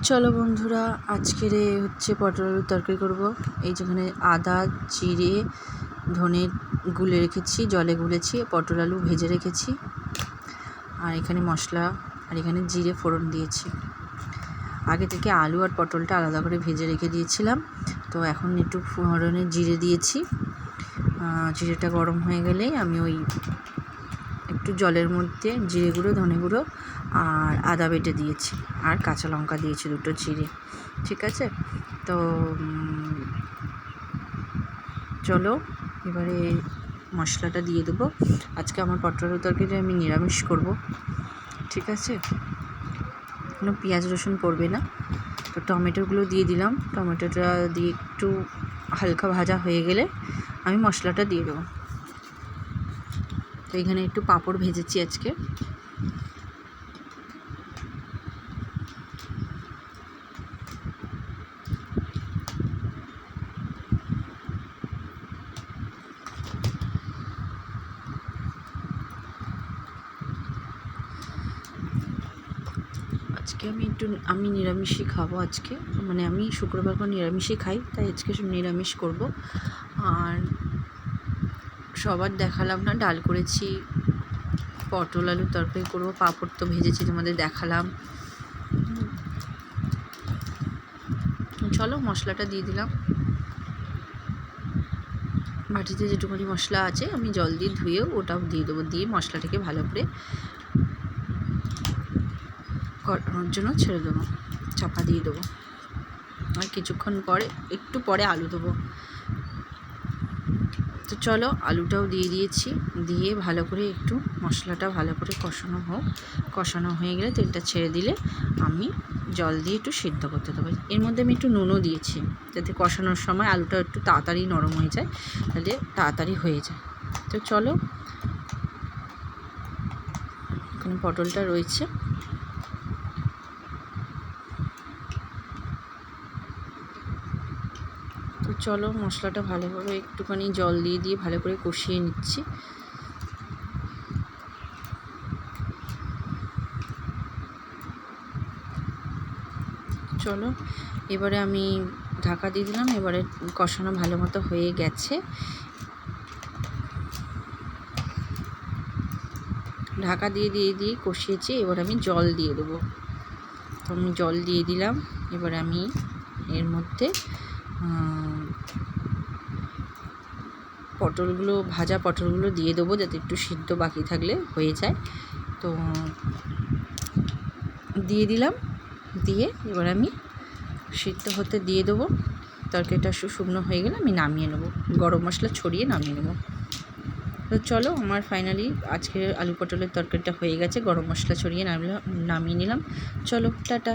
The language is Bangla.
চলো বন্ধুরা, আজকের হচ্ছে পটল আলুর তরকারি করব। এই যেখানে আদা জিরে ধনে গুলে রেখেছি, জলে গুলেছি, পটল আলু ভেজে রেখেছি, আর এখানে মশলা, আর এখানে জিরে ফোড়ন দিয়েছি। আগে থেকে আলু আর পটলটা আলাদা করে ভেজে রেখে দিয়েছিলাম। তো এখন একটু ফোড়নে জিরে দিয়েছি। জিরেটা গরম হয়ে গেলেই আমি ওই একটু জলের মধ্যে জিরে গুঁড়ো, ধনে গুঁড়ো আর আদা বেটে দিয়েছি, আর কাঁচা লঙ্কা দিয়েছি দুটো চিড়ে। ঠিক আছে, তো চলো এবারে মশলাটা দিয়ে দেবো। আজকে আমার পটল আলুর তরকারিটা আমি নিরামিষ করব। ঠিক আছে, কোনো পেঁয়াজ রসুন পড়বে না। তো টমেটোগুলো দিয়ে দিলাম। টমেটোটা দিয়ে একটু হালকা ভাজা হয়ে গেলে আমি মশলাটা দিয়ে দেবো। তো এখানে একটু পাঁপড় ভেজেছি আজকে। আজকে আমি নিরামিষই খাবো আজকে, মানে আমি শুক্রবার করে নিরামিষই খাই, তাই আজকে নিরামিষ করব। আর সবার দেখালাম না, ডাল করেছি, পটল আলুর তরকারি করবো, পাঁপড় তো ভেজেছি তোমাদের দেখালাম। চলো মশলাটা দিয়ে দিলাম। বাটিতে যেটুকুনি মশলা আছে আমি জল দিয়ে ধুয়েও ওটাও দিয়ে দেবো। দিয়ে মশলাটাকে ভালো করে করানোর জন্য ছেড়ে দেবো, চাপা দিয়ে দেবো। আর কিছুক্ষণ পরে একটু পরে আলু দেবো। তো চলো আলুটাও দিয়ে দিয়েছি, দিয়ে ভালো করে একটু মশলাটা ভালো করে কষানো হোক। কষানো হয়ে গেলে তেলটা ছেড়ে দিলে আমি জল দিয়ে একটু সিদ্ধ করতে দেবো। এর মধ্যে আমি একটু নুনও দিয়েছি, যাতে কষানোর সময় আলুটা একটু তাড়াতাড়ি নরম হয়ে যায়, তাহলে তাড়াতাড়ি হয়ে যায়। তো চলো, এখানে পটলটা রয়েছে। তো চলো মশলাটা ভালো করে একটুখানি জল দিয়ে ভালো করে কষিয়ে নিচ্ছি। চলো এবারে আমি ঢাকা দিয়ে দিলাম। এবারে কষানো ভালো মতো হয়ে গেছে, ঢাকা দিয়ে কষিয়েছি। এবার আমি জল দিয়ে দেবো। তো আমি জল দিয়ে দিলাম। এবার আমি এর মধ্যে ভাজা পটলগুলো দিয়ে দেবো, যাতে একটু সিদ্ধ বাকি থাকলে হয়ে যায়। তো দিয়ে দিলাম। দিয়ে এবার আমি সিদ্ধ হতে দিয়ে দেবো। তরকারিটা শুকনো হয়ে গেলে আমি নামিয়ে নেবো, গরম মশলা ছড়িয়ে নামিয়ে নেবো। তো চলো আমার ফাইনালি আজকের আলু পটলের তরকারিটা হয়ে গেছে, গরম মশলা ছড়িয়ে নামিয়ে নিলাম। চলো টাটা।